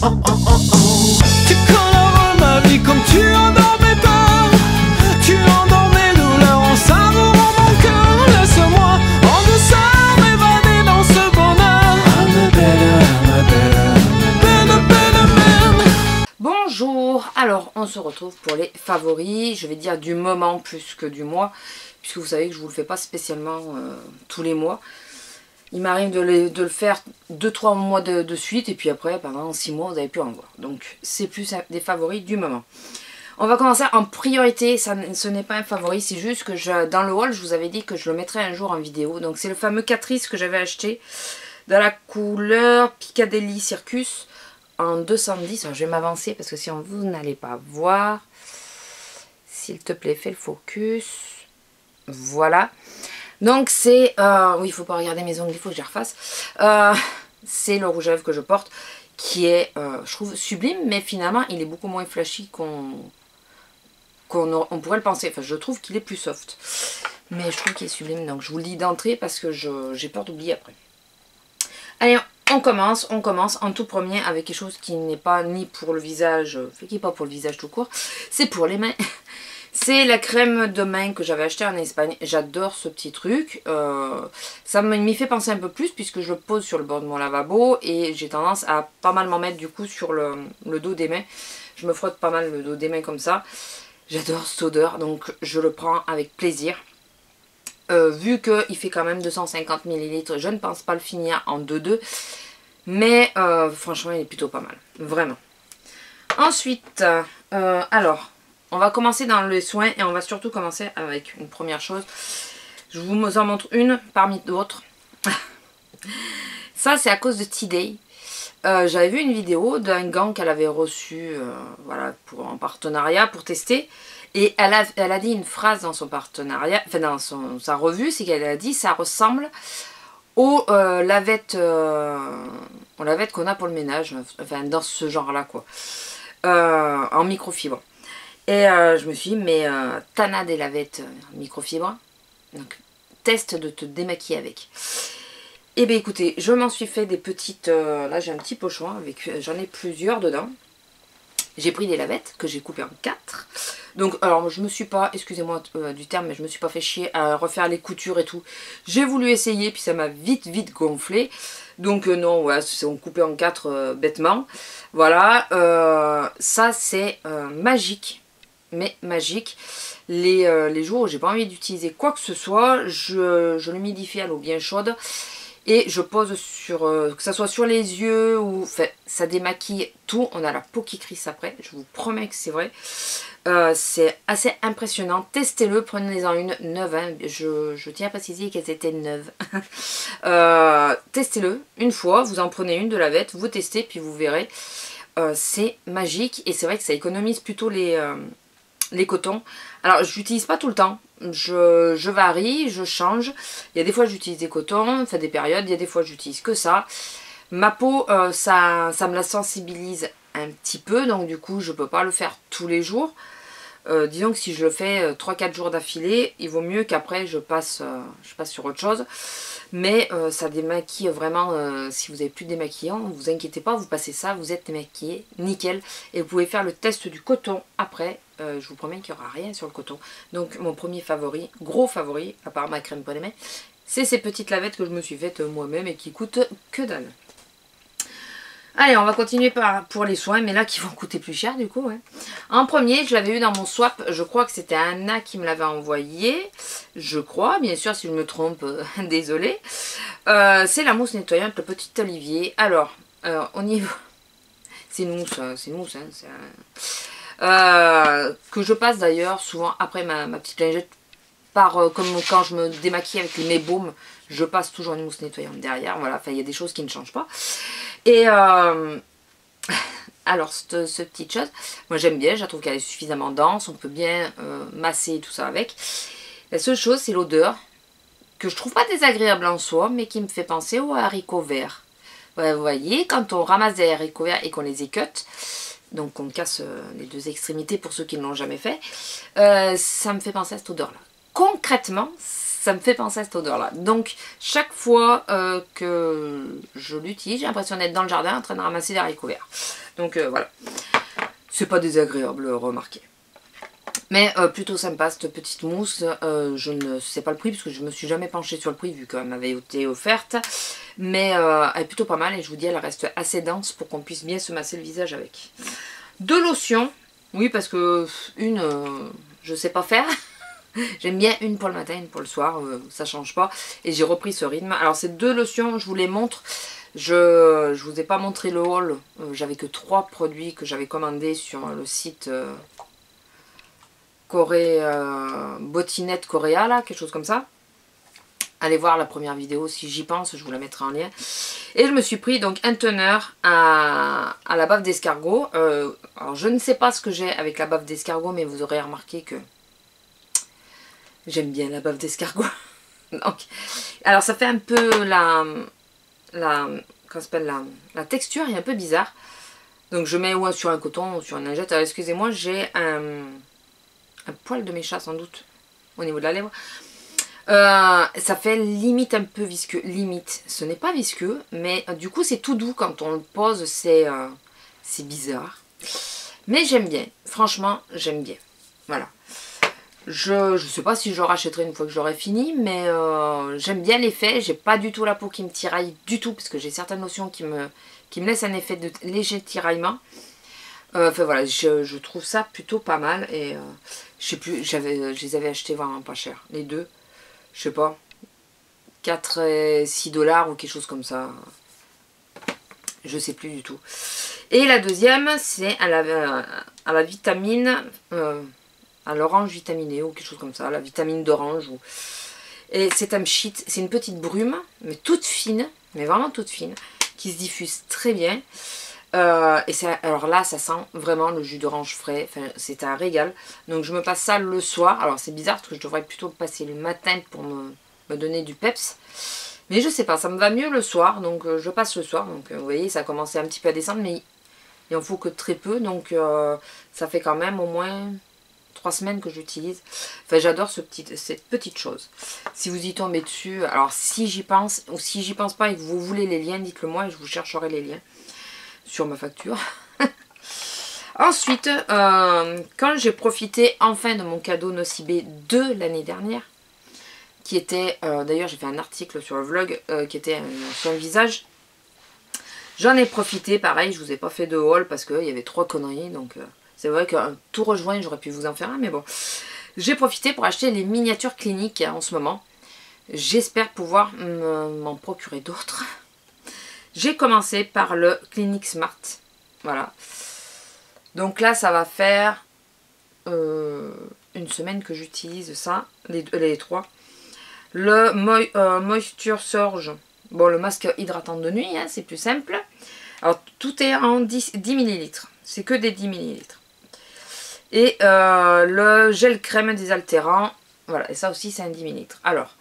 Tu colores ma vie comme tu endormais pas. Tu endormais douleur en savourant mon cœur. Laisse-moi en douceur m'évader dans ce bonheur. Bonjour, alors on se retrouve pour les favoris, je vais dire du moment plus que du mois, puisque vous savez que je ne vous le fais pas spécialement tous les mois. Il m'arrive de le faire 2-3 mois de suite, et puis après pendant 6 mois vous avez pu en voir. Donc c'est plus des favoris du moment. On va commencer en priorité, ce n'est pas un favori, c'est juste que dans le haul je vous avais dit que je le mettrais un jour en vidéo. Donc c'est le fameux Catrice que j'avais acheté dans la couleur Piccadilly Circus. En 210, alors je vais m'avancer parce que si vous n'allez pas voir, s'il te plaît fais le focus, voilà, donc c'est, oui il faut pas regarder mes ongles, il faut que je les refasse, c'est le rouge à lèvres que je porte, qui est, je trouve sublime, mais finalement il est beaucoup moins flashy qu'on pourrait le penser, enfin je trouve qu'il est plus soft, mais je trouve qu'il est sublime, donc je vous le dis d'entrée parce que j'ai peur d'oublier après. Allez, on commence en tout premier avec quelque chose qui n'est pas ni pour le visage, qui n'est pas pour le visage tout court, c'est pour les mains. C'est la crème de main que j'avais acheté en Espagne, j'adore ce petit truc, ça m'y fait penser un peu plus puisque je le pose sur le bord de mon lavabo et j'ai tendance à pas mal m'en mettre du coup sur le dos des mains, je me frotte pas mal le dos des mains comme ça, j'adore cette odeur donc je le prends avec plaisir. Vu qu'il fait quand même 250 ml, je ne pense pas le finir en 2-2. Mais franchement, il est plutôt pas mal. Vraiment. Ensuite, alors, on va commencer dans les soins. Et on va surtout commencer avec une première chose. Je vous en montre une parmi d'autres. Ça, c'est à cause de T-Day. J'avais vu une vidéo d'un gant qu'elle avait reçu voilà, en partenariat pour tester. Et elle a dit une phrase dans son partenariat, enfin dans sa revue, c'est qu'elle a dit ça ressemble aux lavettes qu'on a pour le ménage, enfin dans ce genre-là quoi, en microfibre. Et je me suis dit, mais t'en as des lavettes microfibre, donc teste de te démaquiller avec. Et bien écoutez, je m'en suis fait des petites, là j'ai un petit pochon, j'en ai plusieurs dedans. J'ai pris des lavettes que j'ai coupées en 4. Donc, alors, je me suis pas, excusez-moi du terme, mais je me suis pas fait chier à refaire les coutures et tout. J'ai voulu essayer, puis ça m'a vite gonflé. Donc, non, ouais, on coupé en 4 bêtement. Voilà, ça c'est magique. Mais magique. Les jours où j'ai pas envie d'utiliser quoi que ce soit, je l'humidifie à l'eau bien chaude. Et je pose sur, que ça soit sur les yeux ou, enfin, ça démaquille tout. On a la peau qui crisse après, je vous promets que c'est vrai. C'est assez impressionnant. Testez-le, prenez-en une neuve. Hein. Je tiens à préciser qu'elles étaient neuves. Testez-le une fois, vous en prenez une de lavette, vous testez, puis vous verrez. C'est magique et c'est vrai que ça économise plutôt les cotons. Alors, je l'utilise pas tout le temps. Je varie, je change. Il y a des fois j'utilise des cotons, enfin des périodes, il y a des fois j'utilise que ça. Ma peau, ça me la sensibilise un petit peu, donc du coup je peux pas le faire tous les jours. Disons que si je le fais 3-4 jours d'affilée, il vaut mieux qu'après je passe sur autre chose. Mais ça démaquille vraiment, si vous n'avez plus de démaquillant, ne vous inquiétez pas, vous passez ça, vous êtes démaquillé, nickel. Et vous pouvez faire le test du coton après, je vous promets qu'il n'y aura rien sur le coton. Donc mon premier favori, gros favori, à part ma crème pour les mains, c'est ces petites lavettes que je me suis faites moi-même et qui coûtent que dalle. Allez, on va continuer pour les soins, mais là qui vont coûter plus cher du coup. Ouais. En premier, je l'avais eu dans mon swap, je crois que c'était Anna qui me l'avait envoyé. Je crois, bien sûr, si je me trompe, désolée. C'est la mousse nettoyante, le petit olivier. Alors, au niveau... C'est une mousse, hein, que je passe d'ailleurs souvent après ma petite lingette. Comme quand je me démaquille avec mes baumes, je passe toujours une mousse nettoyante derrière. Voilà, enfin, il y a des choses qui ne changent pas. Et alors cette petite chose, moi j'aime bien, je trouve qu'elle est suffisamment dense, on peut bien masser tout ça avec. La seule chose c'est l'odeur, que je trouve pas désagréable en soi, mais qui me fait penser aux haricots verts. Ouais, vous voyez, quand on ramasse des haricots verts et qu'on les écoute, donc on casse les deux extrémités pour ceux qui ne l'ont jamais fait, ça me fait penser à cette odeur là. Concrètement, ça me fait penser à cette odeur-là. Donc, chaque fois que je l'utilise, j'ai l'impression d'être dans le jardin en train de ramasser des haricots verts. Donc, voilà. C'est pas désagréable, remarquez. Mais plutôt sympa cette petite mousse. Je ne sais pas le prix parce que je me suis jamais penchée sur le prix vu qu'elle m'avait été offerte. Mais elle est plutôt pas mal et je vous dis elle reste assez dense pour qu'on puisse bien se masser le visage avec. De lotion. Oui parce que une je sais pas faire. J'aime bien une pour le matin, une pour le soir. Ça change pas. Et j'ai repris ce rythme. Alors ces deux lotions je vous les montre. Je vous ai pas montré le haul. J'avais que 3 produits que j'avais commandés sur le site... Bottinette Coréa là, quelque chose comme ça. Allez voir la première vidéo si j'y pense, je vous la mettrai en lien. Et je me suis pris donc un teneur à la bave d'escargot. Alors je ne sais pas ce que j'ai avec la bave d'escargot, mais vous aurez remarqué que j'aime bien la bave d'escargot. Donc, alors ça fait un peu comment s'appelle la texture est un peu bizarre. Donc je mets sur un coton ou sur une lingette. Alors excusez-moi, j'ai un poil de mes chats sans doute au niveau de la lèvre. Ça fait limite un peu visqueux. Limite, ce n'est pas visqueux, mais du coup c'est tout doux quand on le pose, c'est bizarre. Mais j'aime bien, franchement j'aime bien. Voilà. Je sais pas si je le rachèterai une fois que j'aurai fini, mais j'aime bien l'effet. J'ai pas du tout la peau qui me tiraille du tout, parce que j'ai certaines lotions qui me laissent un effet de léger tiraillement. Enfin voilà, je trouve ça plutôt pas mal et je sais plus, je les avais achetés vraiment pas cher, les deux, je sais pas, 4 et 6 $ ou quelque chose comme ça, je sais plus du tout. Et la deuxième, c'est à la vitamine, à l'orange vitaminé ou quelque chose comme ça, la vitamine d'orange. Et c'est un pchit, c'est une petite brume, mais toute fine, mais vraiment toute fine, qui se diffuse très bien. Et alors là ça sent vraiment le jus d'orange frais, enfin, c'est un régal. Donc je me passe ça le soir. Alors c'est bizarre parce que je devrais plutôt le passer le matin pour me donner du peps, mais je sais pas, ça me va mieux le soir, donc je passe le soir. Donc vous voyez ça a commencé un petit peu à descendre, mais il en faut que très peu, donc ça fait quand même au moins 3 semaines que j'utilise. Enfin j'adore cette petite chose. Si vous y tombez dessus, alors si j'y pense ou si j'y pense pas et que vous voulez les liens, dites-le moi et je vous chercherai les liens sur ma facture. Ensuite, quand j'ai profité enfin de mon cadeau Nocibé de l'année dernière, qui était, d'ailleurs j'ai fait un article sur le vlog, qui était sur le visage, j'en ai profité, pareil, je vous ai pas fait de haul parce qu'il y avait 3 conneries, donc c'est vrai que tout rejoint, j'aurais pu vous en faire un, mais bon. J'ai profité pour acheter les miniatures cliniques en ce moment. J'espère pouvoir m'en procurer d'autres. J'ai commencé par le Clinique Smart. Voilà. Donc là, ça va faire une semaine que j'utilise ça, les 3. Le Moisture Surge. Bon, le masque hydratant de nuit, hein, c'est plus simple. Alors, tout est en 10 ml. C'est que des 10 ml. Et le gel crème désaltérant. Voilà, et ça aussi, c'est un 10 ml. Alors,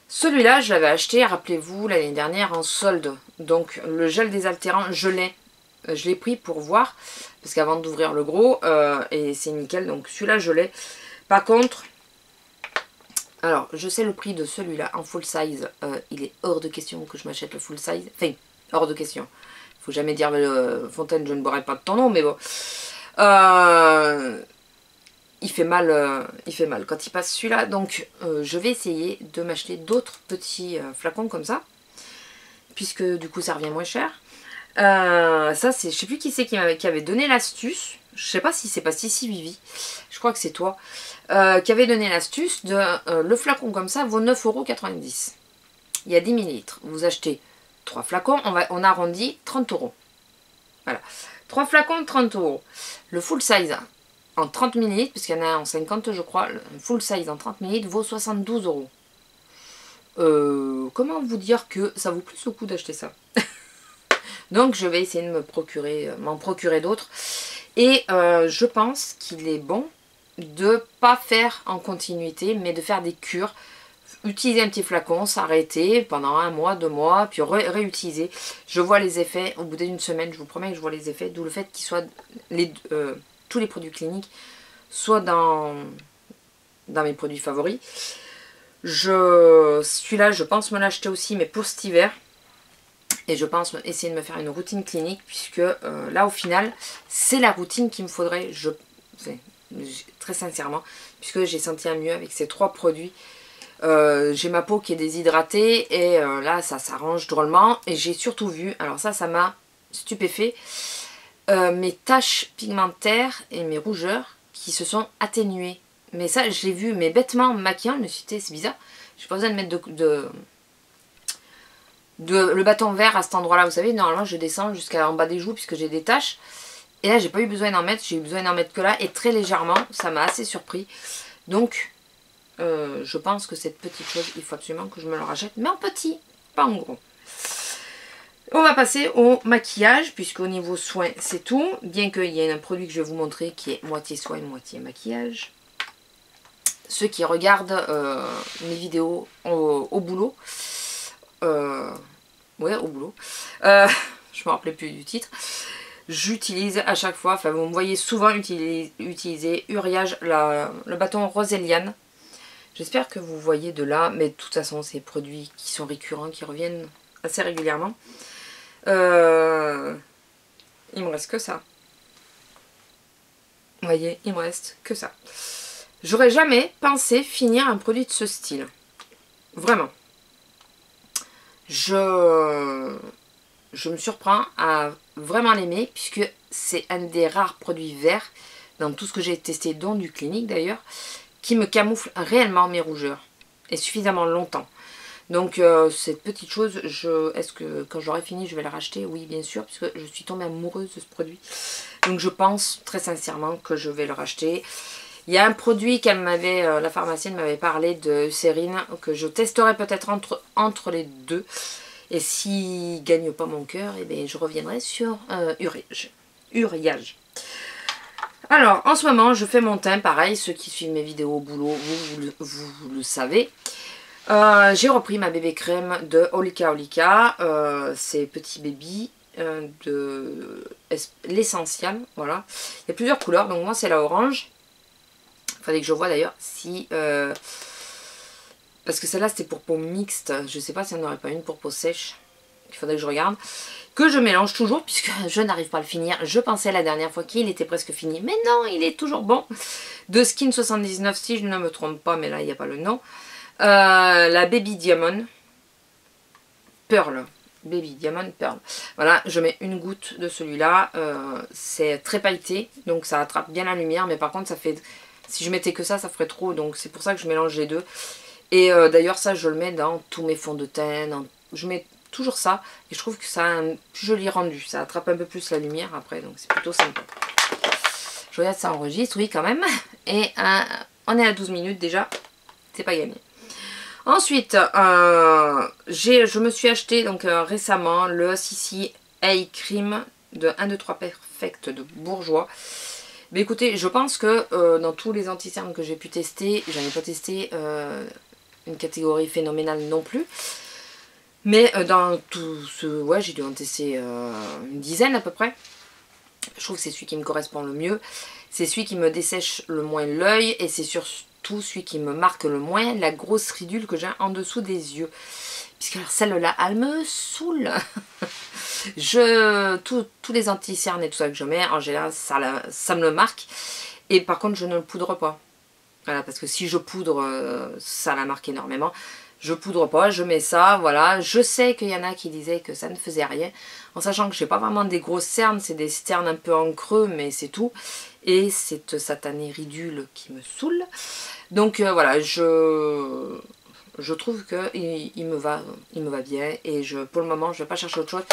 celui-là, je l'avais acheté, rappelez-vous, l'année dernière en solde. Donc, le gel désaltérant, je l'ai pris pour voir. Parce qu'avant d'ouvrir le gros, et c'est nickel. Donc, celui-là, je l'ai. Par contre, alors, je sais le prix de celui-là en full size. Il est hors de question que je m'achète le full size. Enfin, hors de question. Il faut jamais dire Fontaine, je ne boirai pas de ton nom, mais bon. Il fait mal quand il passe celui-là. Donc je vais essayer de m'acheter d'autres petits flacons comme ça, puisque du coup ça revient moins cher. Ça c'est, je sais plus qui c'est qui avait donné l'astuce. Je sais pas si c'est pas Sissi Vivi, je crois que c'est toi, qui avait donné l'astuce de le flacon comme ça vaut 9,90 €. Il y a 10 ml. Vous achetez 3 flacons, on arrondit 30 €. Voilà. 3 flacons, 30 €. Le full size en 30 ml, puisqu'il y en a en 50 je crois, le full size en 30 ml vaut 72 €. Comment vous dire que ça vaut plus le coup d'acheter ça? Donc je vais essayer de m'en procurer d'autres. Et je pense qu'il est bon de pas faire en continuité, mais de faire des cures. Utiliser un petit flacon, s'arrêter pendant 1 mois, 2 mois, puis réutiliser. Je vois les effets au bout d'une semaine, je vous promets que je vois les effets, d'où le fait qu'ils soient tous les produits cliniques soient dans mes produits favoris. Celui-là, je pense me l'acheter aussi, mais pour cet hiver. Et je pense essayer de me faire une routine clinique, puisque là, au final, c'est la routine qu'il me faudrait, très sincèrement, puisque j'ai senti un mieux avec ces 3 produits. J'ai ma peau qui est déshydratée, et là, ça s'arrange drôlement. Et j'ai surtout vu, alors ça m'a stupéfait, mes taches pigmentaires et mes rougeurs qui se sont atténuées. Mais ça, je l'ai vu, mais bêtement, en me maquillant, je me suis dit, c'est bizarre, j'ai pas besoin de mettre le bâton vert à cet endroit là, vous savez, normalement je descends jusqu'en bas des joues puisque j'ai des taches, et là j'ai pas eu besoin d'en mettre, j'ai eu besoin d'en mettre que là, et très légèrement, ça m'a assez surpris. Donc je pense que cette petite chose, il faut absolument que je me le rachète, mais en petit, pas en gros. On va passer au maquillage, puisqu'au niveau soin c'est tout, bien qu'il y ait un produit que je vais vous montrer qui est moitié soin, moitié maquillage. Ceux qui regardent mes vidéos au boulot, ouais, au boulot, je me rappelais plus du titre, j'utilise à chaque fois, enfin vous me voyez souvent utiliser Uriage, le bâton Roseliane. J'espère que vous voyez de là, mais de toute façon c'est des produits qui sont récurrents, qui reviennent assez régulièrement. Il me reste que ça. Vous voyez, il me reste que ça. J'aurais jamais pensé finir un produit de ce style. Vraiment. Je me surprends à vraiment l'aimer, puisque c'est un des rares produits verts dans tout ce que j'ai testé, dont du Clinique d'ailleurs, qui me camoufle réellement mes rougeurs et suffisamment longtemps. Donc cette petite chose, est-ce que quand j'aurai fini je vais la racheter? Oui, bien sûr, puisque je suis tombée amoureuse de ce produit. Donc je pense très sincèrement que je vais le racheter. Il y a un produit qu'elle m'avait, la pharmacienne m'avait parlé de Cérine, que je testerai peut-être entre les deux. Et s'il ne gagne pas mon cœur, eh bien, je reviendrai sur Uriage. Alors, en ce moment, je fais mon teint, pareil, ceux qui suivent mes vidéos au boulot, vous le savez. J'ai repris ma bébé crème de Olika Olika, c'est Petit Baby, de l'essentiel, voilà. Il y a plusieurs couleurs, donc moi c'est la orange. Il fallait que je vois d'ailleurs si... parce que celle-là c'était pour peau mixte, je sais pas si on n'aurait pas une pour peau sèche, il faudrait que je regarde. Que je mélange toujours puisque je n'arrive pas à le finir. Je pensais la dernière fois qu'il était presque fini, mais non, il est toujours bon. De Skin 79 si je ne me trompe pas, mais là il n'y a pas le nom. La Baby Diamond Pearl. Baby Diamond Pearl. Voilà, je mets une goutte de celui-là. C'est très pailleté, donc ça attrape bien la lumière, mais par contre ça fait... Si je mettais que ça ferait trop, donc c'est pour ça que je mélange les deux. Et d'ailleurs ça je le mets dans tous mes fonds de teint, je mets toujours ça, et je trouve que ça a un plus joli rendu, ça attrape un peu plus la lumière après, donc c'est plutôt sympa. Je regarde ça enregistre, oui quand même, et on est à 12 minutes déjà, c'est pas gagné. Ensuite, je me suis acheté donc récemment le CC Eye Cream de 1, 2, 3 Perfect de Bourjois. Mais écoutez, je pense que dans tous les anti-cernes que j'ai pu tester, j'en ai pas testé une catégorie phénoménale non plus. Mais dans tout ce... Ouais, j'ai dû en tester une dizaine à peu près. Je trouve que c'est celui qui me correspond le mieux. C'est celui qui me dessèche le moins l'œil. Et c'est surtout celui qui me marque le moins la grosse ridule que j'ai en dessous des yeux. Puisque celle-là, elle me saoule. Tous les anti-cernes et tout ça que je mets, en général, ça me le marque. Et par contre, je ne le poudre pas. Voilà, parce que si je poudre, ça la marque énormément. Je poudre pas, je mets ça, voilà. Je sais qu'il y en a qui disaient que ça ne faisait rien. En sachant que j'ai pas vraiment des grosses cernes, c'est des cernes un peu en creux, mais c'est tout. Et cette satanée ridule qui me saoule. Donc voilà, je trouve qu'il me va bien. Et pour le moment, je vais pas chercher autre chose.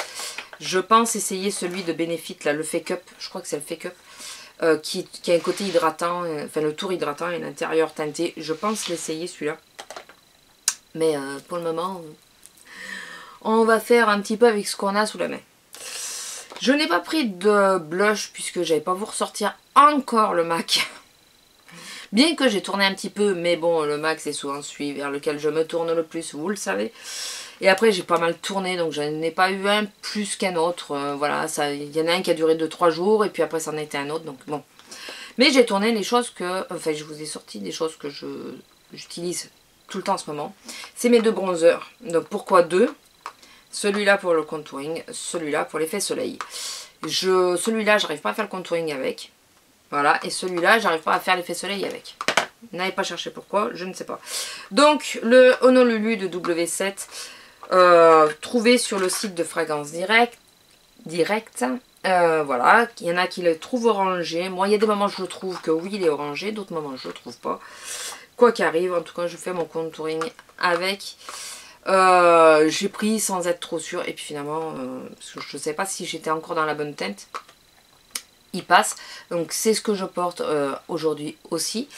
Je pense essayer celui de Benefit, là, le Fake Up. Je crois que c'est le Fake Up. Qui a un côté hydratant, enfin le tour hydratant et l'intérieur teinté. Je pense l'essayer celui-là. Mais pour le moment, on va faire un petit peu avec ce qu'on a sous la main. Je n'ai pas pris de blush puisque j'avais pas vous ressortir encore le MAC. Bien que j'ai tourné un petit peu, mais bon, le MAC c'est souvent celui vers lequel je me tourne le plus, vous le savez. Et après j'ai pas mal tourné, donc je n'ai pas eu un plus qu'un autre. Voilà, il y en a un qui a duré 2-3 jours et puis après ça en a été un autre, donc bon. Mais j'ai tourné les choses que, enfin je vous ai sorti des choses que j'utilise tout le temps en ce moment. C'est mes 2 bronzers. Donc pourquoi 2? Celui-là pour le contouring, celui-là pour l'effet soleil. Celui-là, j'arrive pas à faire le contouring avec. Voilà, et celui-là, j'arrive pas à faire l'effet soleil avec. N'allez pas chercher pourquoi, je ne sais pas. Donc, le Honolulu de W7, trouvé sur le site de Fragrance Direct. Voilà, il y en a qui le trouvent orangé. Moi, il y a des moments où je trouve que oui, il est orangé, d'autres moments je le trouve pas. Quoi qu'arrive, en tout cas, je fais mon contouring avec. J'ai pris sans être trop sûre, et puis finalement, parce que je ne sais pas si j'étais encore dans la bonne teinte. Il passe, donc c'est ce que je porte aujourd'hui aussi.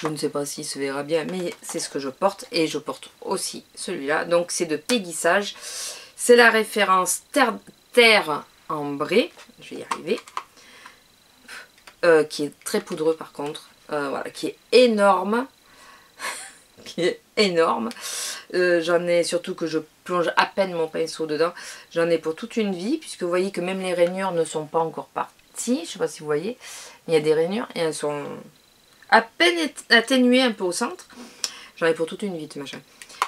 Je ne sais pas s'il se verra bien, mais c'est ce que je porte, et je porte aussi celui-là. Donc c'est de Peggy Sage, c'est la référence Terre Ambrée, je vais y arriver, qui est très poudreux par contre, voilà, qui est énorme, qui est énorme. J'en ai, surtout que je plonge à peine mon pinceau dedans, j'en ai pour toute une vie, puisque vous voyez que même les rainures ne sont pas encore parties. Je ne sais pas si vous voyez, il y a des rainures et elles sont à peine atténuées un peu au centre. J'en ai pour toute une vie, machin.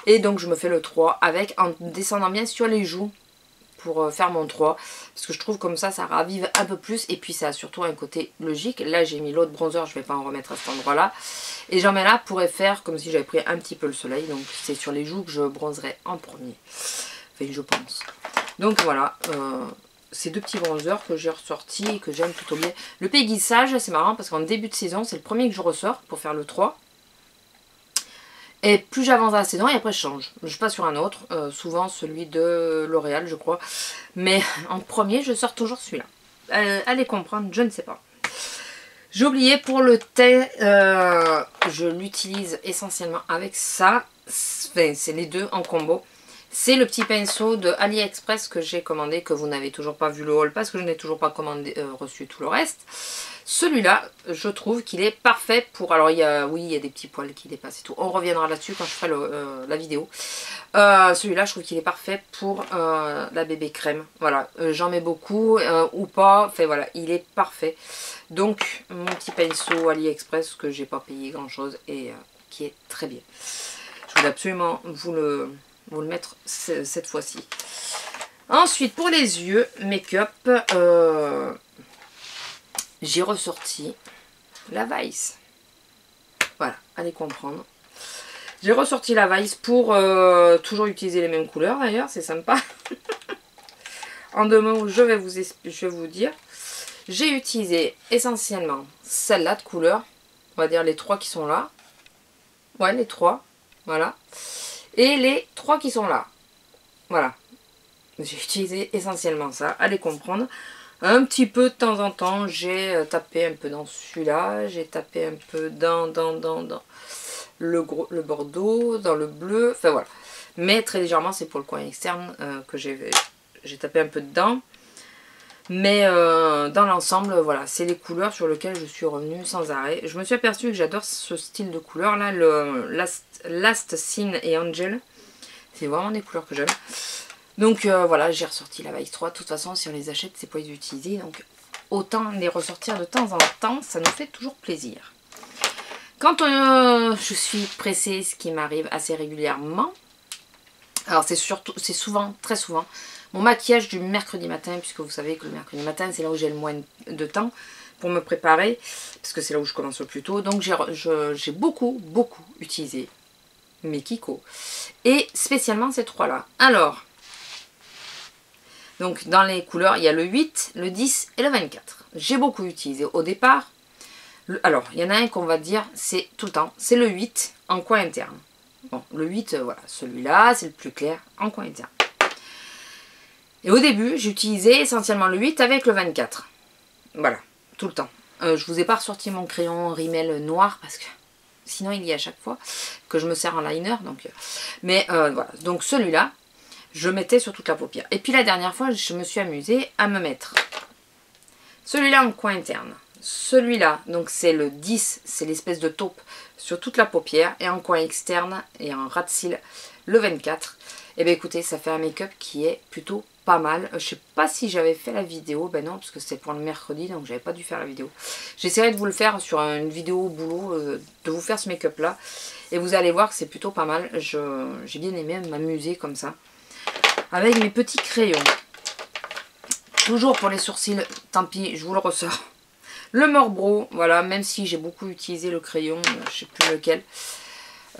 Et donc je me fais le 3 avec, en descendant bien sur les joues pour faire mon 3. Parce que je trouve comme ça ravive un peu plus. Et puis ça a surtout un côté logique. Là j'ai mis l'autre bronzer, je ne vais pas en remettre à cet endroit-là. Et j'en mets là pour faire comme si j'avais pris un petit peu le soleil. Donc c'est sur les joues que je bronzerai en premier. Enfin je pense. Donc voilà. Ces 2 petits bronzers que j'ai ressortis et que j'aime plutôt bien. Le Peggy Sage, c'est marrant parce qu'en début de saison, c'est le premier que je ressors pour faire le 3. Et plus j'avance dans la saison, et après je change. Je passe sur un autre, souvent celui de L'Oréal, je crois. Mais en premier, je sors toujours celui-là. Allez comprendre, je ne sais pas. J'ai oublié pour le teint, je l'utilise essentiellement avec ça. Enfin, c'est les 2 en combo. C'est le petit pinceau de AliExpress que j'ai commandé, que vous n'avez toujours pas vu le haul parce que je n'ai toujours pas commandé, reçu tout le reste. Celui-là, je trouve qu'il est parfait pour... Alors, oui, il y a des petits poils qui dépassent et tout. On reviendra là-dessus quand je ferai la vidéo. Celui-là, je trouve qu'il est parfait pour la bébé crème. Voilà, j'en mets beaucoup ou pas. Enfin, voilà, il est parfait. Donc, mon petit pinceau AliExpress que j'ai pas payé grand-chose et qui est très bien. Je voulais absolument vous le mettre cette fois-ci. Ensuite, pour les yeux, make-up, j'ai ressorti la Vice. Voilà, allez comprendre. J'ai ressorti la Vice pour toujours utiliser les mêmes couleurs d'ailleurs, c'est sympa. En 2 mots, je vais vous dire. J'ai utilisé essentiellement celle-là de couleur. On va dire les 3 qui sont là. Ouais, les 3. Voilà. Et les 3 qui sont là. Voilà. J'ai utilisé essentiellement ça. Allez comprendre. Un petit peu de temps en temps, j'ai tapé un peu dans celui-là. J'ai tapé un peu dans le bordeaux, dans le bleu. Enfin voilà. Mais très légèrement, c'est pour le coin externe que j'ai tapé un peu dedans. Mais dans l'ensemble, voilà, c'est les couleurs sur lesquelles je suis revenue sans arrêt. Je me suis aperçue que j'adore ce style de couleur là, le Last Scene et Angel. C'est vraiment des couleurs que j'aime. Donc voilà, j'ai ressorti la Vice 3. De toute façon, si on les achète, c'est pour les utiliser. Donc autant les ressortir de temps en temps, ça nous fait toujours plaisir. Quand je suis pressée, ce qui m'arrive assez régulièrement, alors c'est souvent, très souvent, mon maquillage du mercredi matin, puisque vous savez que le mercredi matin, c'est là où j'ai le moins de temps pour me préparer, parce que c'est là où je commence le plus tôt. Donc j'ai beaucoup utilisé mes Kiko. Et spécialement ces 3-là. Alors, donc dans les couleurs, il y a le 8, le 10 et le 24. J'ai beaucoup utilisé au départ. Alors, il y en a un qu'on va dire, c'est tout le temps, c'est le 8 en coin interne. Bon, le 8, voilà, celui-là, c'est le plus clair en coin interne. Et au début, j'utilisais essentiellement le 8 avec le 24. Voilà, tout le temps. Je vous ai pas ressorti mon crayon Rimmel noir parce que sinon il y a à chaque fois que je me sers en liner. Donc, mais voilà, donc celui-là, je mettais sur toute la paupière. Et puis la dernière fois, je me suis amusée à me mettre celui-là en coin interne. Celui-là, donc c'est le 10, c'est l'espèce de taupe sur toute la paupière. Et en coin externe et en ras de cils, le 24. Et bien écoutez, ça fait un make-up qui est plutôt pas mal. Je sais pas si j'avais fait la vidéo. Ben non, parce que c'était pour le mercredi, donc j'avais pas dû faire la vidéo. J'essaierai de vous le faire sur une vidéo au boulot, de vous faire ce make-up là. Et vous allez voir que c'est plutôt pas mal. J'ai bien aimé m'amuser comme ça. Avec mes petits crayons. Toujours pour les sourcils, tant pis, je vous le ressors. Le Morbro, voilà, même si j'ai beaucoup utilisé le crayon, je sais plus lequel.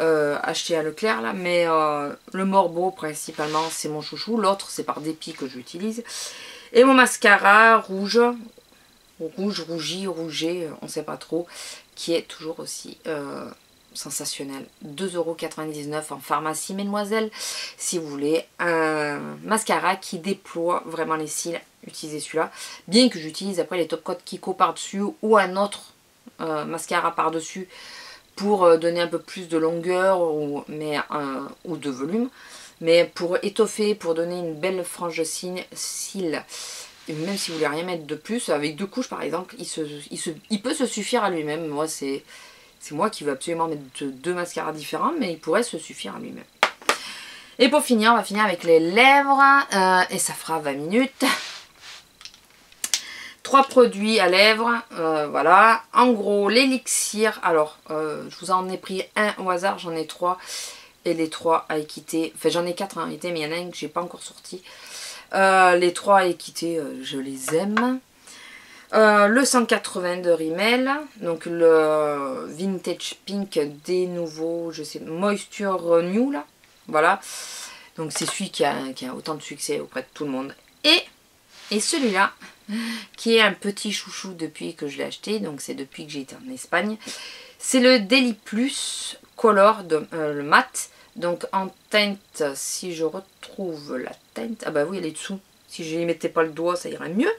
Acheté à Leclerc là, mais le Morbro principalement c'est mon chouchou, l'autre c'est par dépit que j'utilise, et mon mascara rouge, rougi, rougé, on sait pas trop, qui est toujours aussi sensationnel. 2,99 € en pharmacie Mesdemoiselles, si vous voulez un mascara qui déploie vraiment les cils, utilisez celui-là, bien que j'utilise après les Top Coat Kiko par dessus ou un autre mascara par dessus pour donner un peu plus de longueur ou de volume, mais pour étoffer, pour donner une belle frange de cils, même si vous voulez rien mettre de plus, avec 2 couches par exemple, il peut se suffire à lui-même. Moi c'est moi qui veux absolument mettre 2 mascaras différents, mais il pourrait se suffire à lui-même. Et pour finir, on va finir avec les lèvres, et ça fera 20 minutes. 3 produits à lèvres, voilà. En gros, l'élixir, alors je vous en ai pris un au hasard, j'en ai 3. Et les 3 à équité, enfin j'en ai 4 en réalité, mais il y en a un que j'ai pas encore sorti. Les 3 à équité, je les aime. Le 180 de Rimmel, donc le Vintage Pink des nouveaux, je sais, Moisture New là, voilà. Donc c'est celui qui a autant de succès auprès de tout le monde. Et celui-là, qui est un petit chouchou depuis que je l'ai acheté, donc c'est depuis que j'ai été en Espagne. C'est le Daily Plus Color, le mat, donc en teinte, si je retrouve la teinte, ah bah oui elle est dessous, si je n'y mettais pas le doigt ça irait mieux.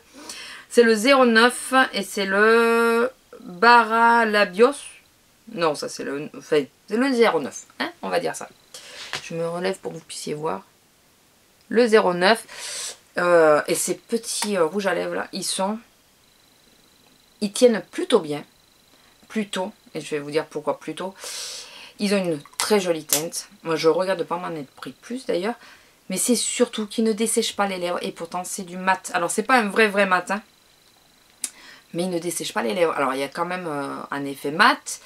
C'est le 09 et c'est le Barra Labios, non ça c'est le, enfin, c'est le 09, hein, on va dire ça. Je me relève pour que vous puissiez voir. Le 09. Et ces petits rouges à lèvres là, ils tiennent plutôt bien, plutôt, et je vais vous dire pourquoi plutôt. Ils ont une très jolie teinte, moi je regarde pas m'en être pris plus d'ailleurs, mais c'est surtout qu'ils ne dessèchent pas les lèvres, et pourtant c'est du mat. Alors c'est pas un vrai mat, hein, mais ils ne dessèchent pas les lèvres. Alors il y a quand même un effet mat,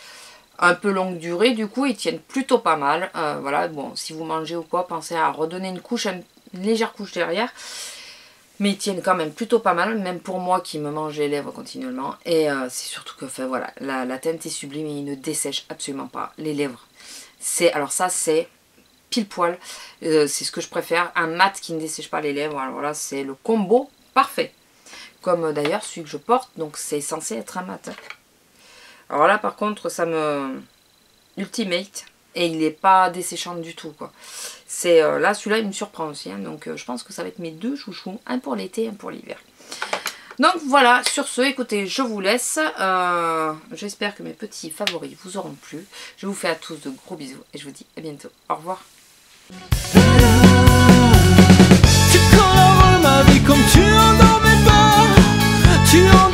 un peu longue durée, du coup ils tiennent plutôt pas mal. Voilà, bon, si vous mangez ou quoi, pensez à redonner une couche, une légère couche derrière. Mais ils tiennent quand même plutôt pas mal, même pour moi qui me mange les lèvres continuellement. Et c'est surtout que, enfin, voilà, la teinte est sublime et il ne dessèche absolument pas les lèvres. Alors ça, c'est pile poil. C'est ce que je préfère, un mat qui ne dessèche pas les lèvres. Alors voilà, c'est le combo parfait. Comme d'ailleurs celui que je porte, donc c'est censé être un mat. Alors là, par contre, ça me... Ultimate. Et il n'est pas desséchant du tout, quoi. C'est là, celui-là, il me surprend aussi. Hein, donc, je pense que ça va être mes 2 chouchous. Un pour l'été, un pour l'hiver. Donc, voilà. Sur ce, écoutez, je vous laisse. J'espère que mes petits favoris vous auront plu. Je vous fais à tous de gros bisous. Et je vous dis à bientôt. Au revoir. Tu colores ma vie comme tu en dormais pas. Tu en